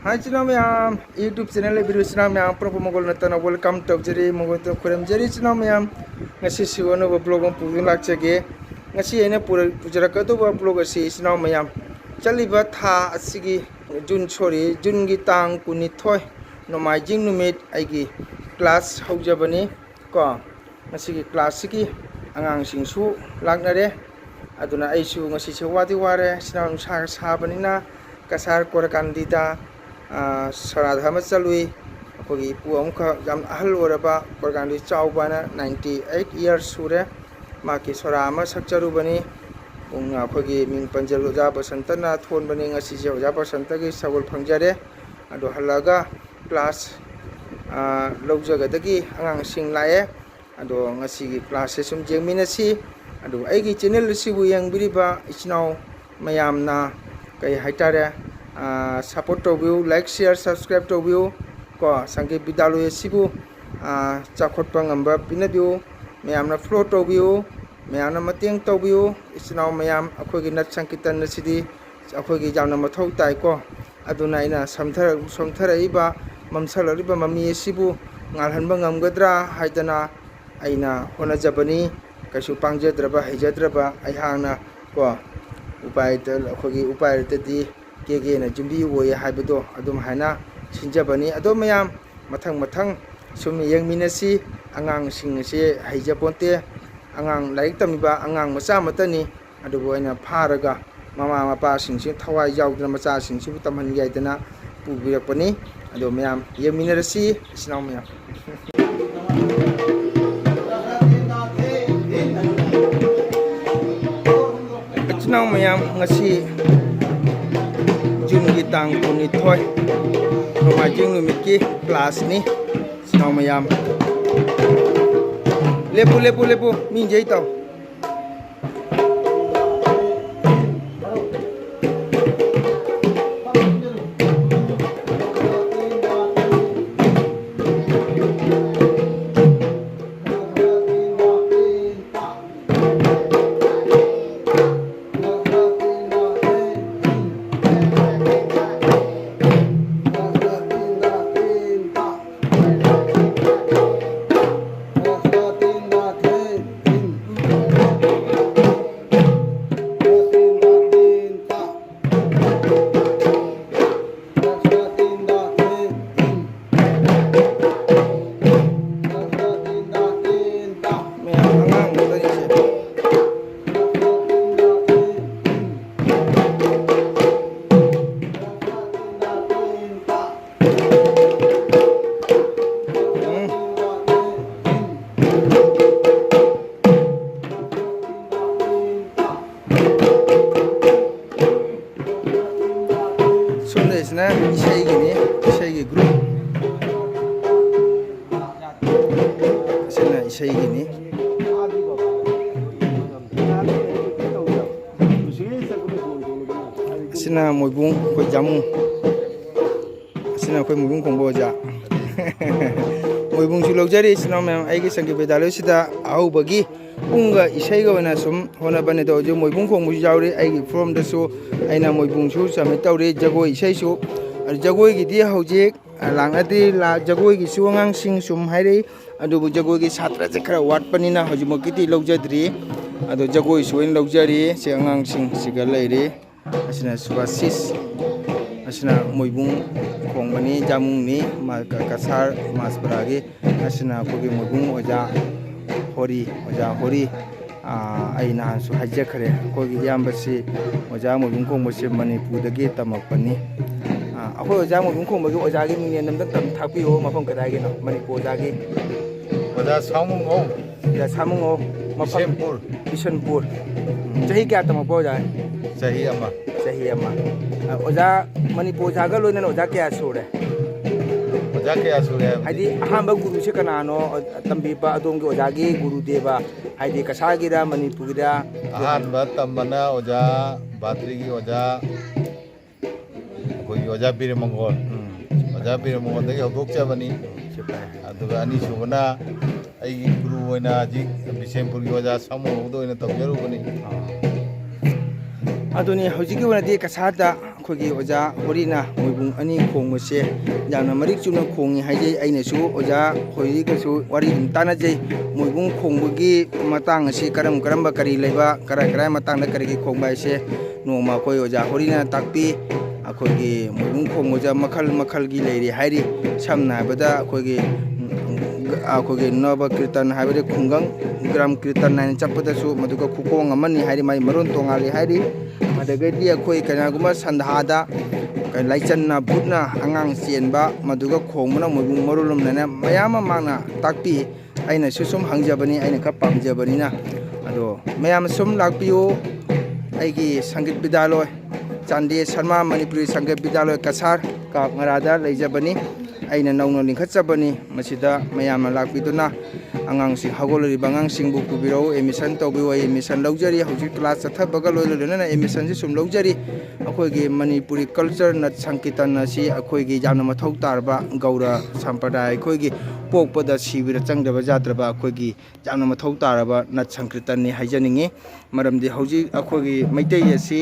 Hai china mayam YouTube channel video china mayam propo mogol natana welcome to jeri mogol to kurem jeri china mayam ngasi siwano ba blog pu lakchege ngasi ene pujara ka do ba blog asi china mayam chaliba tha asigi jun chori jun gi tang kuni thoi nomai jing numit aigi class haujabani ko ngasi gi class gi angang singsu laknare aduna aisu ngasi se wadi ware china sabanina kasar korakandida Saradha Machalui, Kogi Puamka Gam Ahaloraba, Korgandi Chaubana, 98 years Sure, Maki Sorama Sakcharubani, Unga Kogi Ming Panjaluja Basantana, Thon Baning a Sija Basantagi, Sawal Panjare, Ado Halaga, class Lojagadagi, Angang Sing Lae, Ado Ngasi classes um Jaminasi, Ado Agi Channel Sibu Yang Biriba, it's now Mayamna, Kai Haitare. Support to view, like, share, subscribe to view. Ko sangke bidalu sibu chakot pangamba pinabiu. Mayamna flow to view, mayamna mating to view. Isnaw mayam ako ginat sangkitan na sidi ako gijamna mathau tai ko. Aduna ina samthara iba mamsala iba mami sibu ngalhan bangam gadra haidana aina hona jabani kasu pangjadraba hijadraba aihangna ko upai tel ako gi upai tedi Kege na jumbi woy haibado adum haina sinjabani adum mayam mathang sumi yang minasi angang sing se haijaponte angang laik tamiba angang macha matani adu boina pharaga mama mapa sing se thawai yaudna macha sing se tamhan yaidana pubirakpani adu mayam yang minasi isnaw mayam isnaw mayam ngasi Jun tang kuni thoi nomai jing numit ki class ni sinaw mayam lepu min jai tau Isna isai group isna isai gini isna moibung koi jamu isna koi moibung kongbo ja moibung sulok jari isna mem aigi sangi bedalo sida au bagi punga isai ga wana sum hona bane do jo moibung khong mu jauri aigi from da so aina moibung su sami tauri jagoi isai su jagoi gi di hojik langadi la jagoi gi su ngang sing sum hairi adubu jagoi gi satra je khara wat panina hojimo kiti logjadri ado jagoi su in logjari se ngang sing siga leiri asina subasis asina moibung khong bani jamung ni ma kasar mas bragi asina kogi moibung oja hori aina su hajja khare kogi yambasi oja moibung khong basi manipurdagi tamakpani ako oja moibung khong bagi oja gi mingne namda tam thakpiyo mafam kadagi no manipur oja gi oja samungho ya samungho mafam Bishanpur chahi kya tamakpo oja chahi ama oja manipur jaga loina oja kya sure Hadi ahamba guru se kanano tambipa adongi ojagi guru deva hadi kasagira manipugira ahamba tambana oja batrigi oja koi oja bir mongol dagi hobok chabani aduga ani subana ai guru oina ji Bishanpur gi oja samu do oina tabjaru bani aduni hojiki wanadi kasada ꯑꯩꯈꯣꯏꯒꯤ ꯑꯣꯖꯥ ꯍꯣꯔꯤꯅ ꯃꯣꯏꯕꯨꯡ ꯑꯅꯤ ꯈꯣꯡꯕꯁꯦ ꯌꯥꯝꯅ ꯃꯔꯤꯛ ꯆꯨꯝꯅ ꯈꯣꯡꯉꯤ ꯍꯥꯏꯖꯩ ꯑꯩꯅꯁꯨ ꯑꯣꯖꯥ ꯍꯣꯔꯤꯒꯁꯨ ꯋꯥꯔꯤ ꯑꯗꯨꯝ ꯇꯥꯟꯅꯖꯩ ꯃꯣꯏꯕꯨꯡ ꯈꯣꯡꯕꯒꯤ ꯃꯇꯥꯡ ꯑꯁꯤ ꯀꯔꯝꯕ ꯀꯔꯤ ꯂꯩꯕ ꯀꯔꯥꯏ ꯃꯇꯥꯡꯗ ꯀꯔꯤꯒꯤ ꯈꯣꯡꯕ ꯍꯥꯏꯁꯦ ꯅꯣꯡꯃ ꯑꯩꯈꯣꯏ ꯑꯣꯖꯥ ꯍꯣꯔꯤꯅ ꯇꯥꯛꯄꯤ ꯑꯩꯈꯣꯏꯒꯤ ꯃꯣꯏꯕꯨꯡ ꯈꯣꯡꯕꯁꯦ ꯃꯈꯜꯒꯤ ꯂꯩꯔꯤ ꯍꯥꯏꯔꯤ ꯁꯝꯅ ꯍꯥꯏꯕꯗ ꯑꯩꯈꯣꯏꯒꯤ ꯅꯕ ꯀꯤꯔꯇꯟ ꯍꯥꯏꯕꯗꯤ ꯈꯨꯡꯒꯪ ꯒ꯭ꯔꯥꯝ ꯀꯤꯔꯇꯟ ꯍꯥꯏꯅ ꯆꯠꯄꯗꯁꯨ ꯃꯗꯨꯒ ꯈꯨꯈꯣꯡ ꯑꯃꯅꯤ ꯍꯥꯏꯔꯤ ꯃꯥꯒꯤ ꯃꯔꯣꯟ ꯇꯣꯡꯉꯥꯜꯂꯤ ꯍꯥꯏꯔꯤ ꯑꯗꯒꯤꯗꯤ ꯑꯩꯈꯣꯏ ꯀꯅꯥꯒꯨꯝꯕ ꯁꯟꯗꯥꯗ ꯂꯥꯏꯆꯟꯅ ꯚꯨꯠꯅ ꯑꯉꯥꯡ ꯆꯦꯟꯕ ꯃꯗꯨꯒ ꯈꯣꯡꯕꯅ ꯃꯣꯏꯕꯨꯡ ꯃꯔꯣꯜꯂꯣꯝꯗꯅ ꯃꯌꯥꯝ ꯑꯃ ꯃꯥꯅ ꯇꯥꯛꯄꯤ ꯑꯩꯅꯁꯨ ꯁꯨꯝ ꯍꯪꯖꯕꯅꯤ ꯑꯩꯅ ꯈꯔ ꯄꯥꯝꯖꯕꯅꯤना ꯑꯗꯣ ꯃꯌꯥꯝ ꯁꯨꯝ ꯂꯥꯛꯄꯤꯌꯨ ꯑꯩꯒꯤ ꯁꯪꯒꯤꯠ ꯕꯤꯗ꯭ꯌꯥꯂꯣꯏ ꯆꯥꯟꯗꯦ ꯁꯔꯃ ꯃꯅꯤꯄꯨꯔꯤ ꯁꯪꯒꯤꯠ ꯕꯤꯗ꯭ꯌꯥꯂꯣꯏ ꯀꯁꯥꯔ ꯀꯥꯛꯉꯔꯥꯗ ꯂꯩꯖꯕꯅꯤ ꯑꯩꯅ ꯅꯧꯅ ꯂꯤꯡꯈꯠꯆꯕꯅꯤ ꯃꯁꯤꯗ ꯃꯌꯥꯝꯅ ꯂꯥꯛꯄꯤꯗꯨꯅ ꯑꯉꯥꯡꯁꯤꯡ ꯍꯧꯒꯠꯂꯛꯂꯤꯕ ꯑꯉꯥꯡꯁꯤꯡꯕꯨ ꯄꯨꯕꯤꯔꯛꯎ ꯑꯦꯗꯃꯤꯁꯟ ꯇꯧꯕꯤꯌꯨ ꯑꯩ ꯑꯦꯗꯃꯤꯁꯟ ꯂꯧꯖꯔꯤ ꯍꯧꯖꯤꯛ ꯀ꯭ꯂꯥꯁ ꯆꯠꯊꯕꯒ ꯂꯣꯏꯅꯅ ꯑꯦꯗꯃꯤꯁꯟꯁꯤ ꯁꯨꯝ ꯂꯧꯖꯔꯤ ꯑꯩꯈꯣꯏꯒꯤ ꯃꯅꯤꯄꯨꯔꯤ ꯀꯜꯆꯔ ꯅꯠ ꯁꯪꯀꯤꯔꯇꯟ ꯑꯁꯤ ꯑꯩꯈꯣꯏꯒꯤ ꯌꯥꯝꯅ ꯃꯊꯧ ꯇꯥꯔꯕ ꯒꯧꯔ ꯁꯝꯄ꯭ꯔꯗꯥꯏ ꯑꯩꯈꯣꯏꯒꯤ ꯄꯣꯛꯄꯗ ꯁꯤꯕꯗ ꯆꯪꯗꯕ ꯌꯥꯗ꯭ꯔꯕ ꯑꯩꯈꯣꯏꯒꯤ ꯌꯥꯝꯅ ꯃꯊꯧ तारबा नट संकीर्तन हाइजनिंगी मरमदी हौजी अखोगी मैतै असि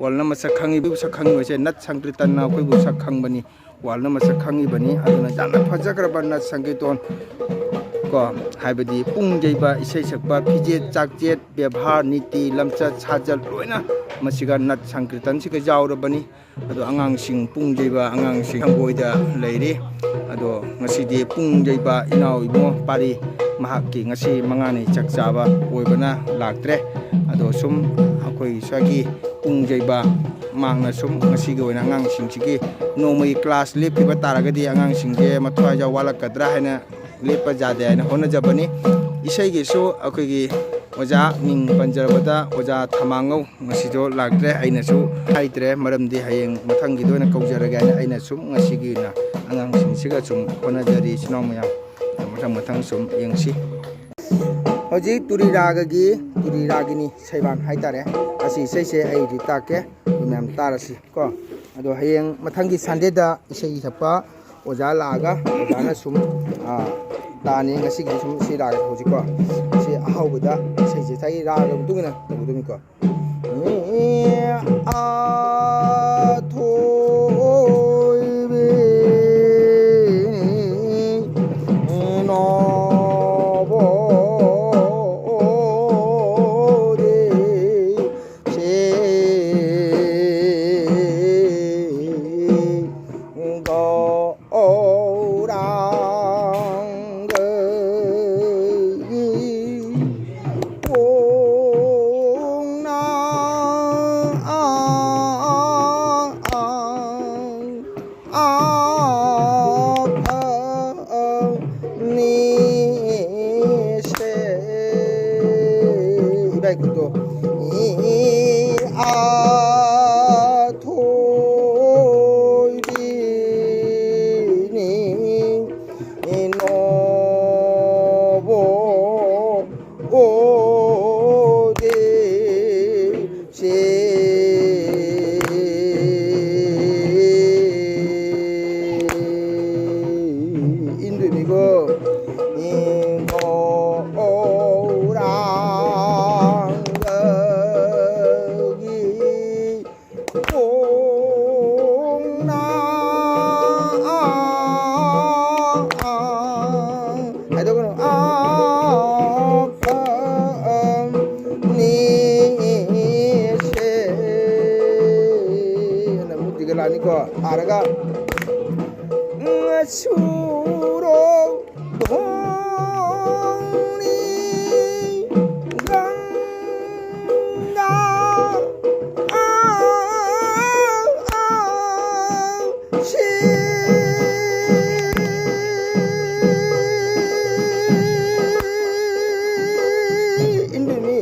वालना मसक खंगी सक खंगी नट संकीर्तन अखोइबु सक खंगबनी वालना मसक खंगीबनी अदुना जाना फजग्रबा नट संकीर्तन को हाइबदी पुंग जैबा इसै सकबा फिजे चाकजेत व्यवहार नीति लमचत साजल लोइना मसिगा नट संकीर्तन सिगा जावरबनी अदो अंगांगसिंग पुंग जैबा अंगांगसिंग हंगोइदा लैरि अदो ngasi पुंग जैबा इनाव इबो पारी mahakki ngasi mangani chakchaba oibana laktre ado sum akoi sagi pungjaiba mangna sum ngasi gi oina angang singchigi nomai class lepiba taragadi angang singje mathwa ja walakadra haina lepa jade haina hona jabani isai gi su akoi gi oja ning panjarabada oja thamangau ngasi jo laktre aina su haitre maramdi hayeng mathang gi doina kaujaraga aina sum ngasi gi na angang singsiga sum hona jari sinomaya मथंग सुम यंगसी हजी तुरी रागनी सैबान हाइतारे असी इसे आई ताके ma'am तारसी को अदो हयेंग मथंगी संडेदा इसे सपा ओजा लागा ओजाना सुम लानी ngasi gi sum si राग हजी को si ahawda इसे थाई राग दुगना दुगुदुमी को आ थो आरगा सुरो धोनी गंगा शी इंदुनी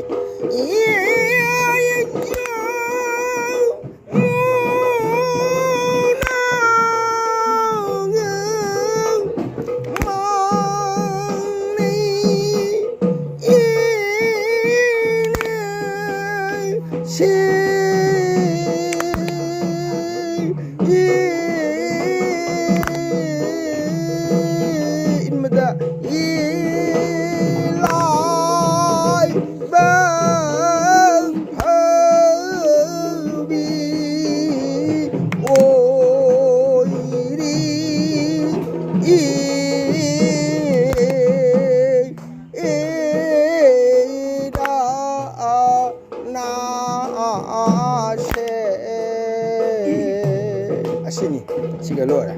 siga lore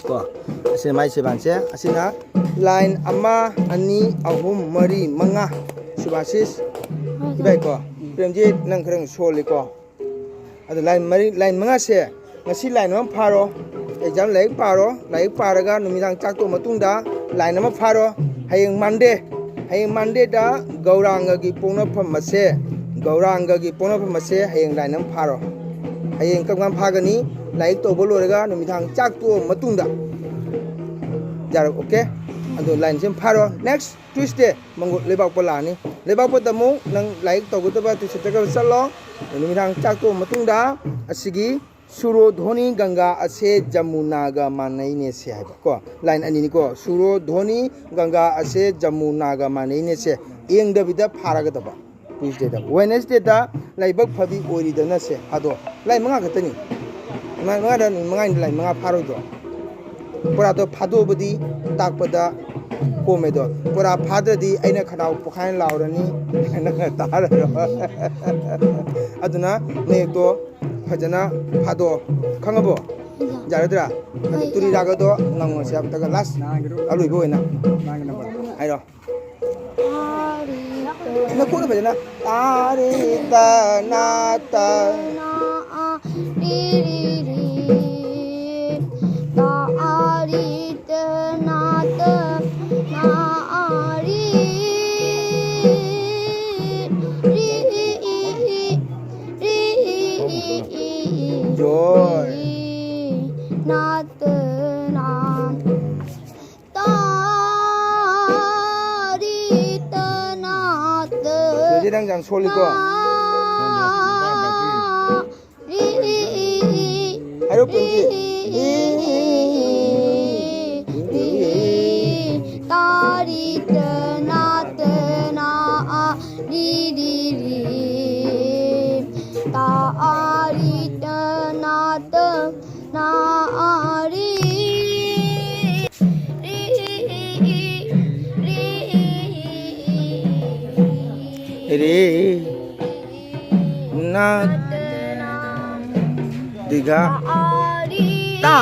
ko asina mai se ban se asina line ama ani ahum mari manga Subhasis ibai ko Premjit nang khrang soli ko adu line manga se ngasi line ma pharo exam lai paraga numidang chak to matungda line ma pharo hayeng Monday da gauranga gi pona phamase hayeng line ma pharo hayeng kam phagani like to bolorega numidang chak to matungda jar okay adu line sim pharo next Tuesday mangu lebak polani lebak potamu nang like to gotaba tu setaga sallo numidang chak to matungda asigi Suro Dhoni Ganga ase Jamuna ga manai ne se hai ko line ani ni ko Suro Dhoni Ganga ase Jamuna ga manai ne se eng da bida phara ga ba Tuesday da Wednesday da laibak phabi ori da na se ado lai manga ga tani manga da manga ni lai manga pharo do pura do phado budi tak pada ko me do pura phadra di aina khadau pokhain laurani na ta ra aduna ne to Fajana Pado Kangabo Jaradra Turi Ragado Nango Siam Taga Las Alu Boina Ayo Nakuna Fajana Arita Nata Joy Jadi đang jam soli ko Ayo Premji Re na diga ta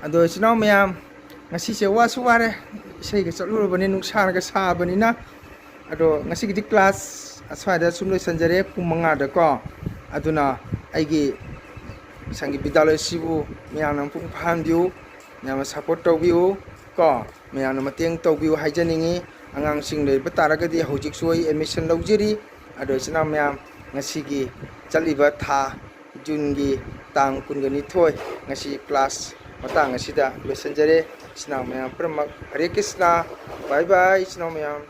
Ado sinau mayam ngasi se wa suware sei ga chalu bani nungsa ga sa bani na ado ngasi gi class aswada sumloi sanjare pumanga da ko aduna aigi sangi bidalay sibu mayam nang pung phamdiu nyama support to biu ko mayam na mateng to biu haijaningi angang sing lei batara ga di hojik suai admission laujiri ado sinau mayam ngasi gi chaliba tha June gi tang kun ga ni thoi ngasi class matang asida loisanjare sinau mayam pramak Hare Krishna bye bye sinau mayam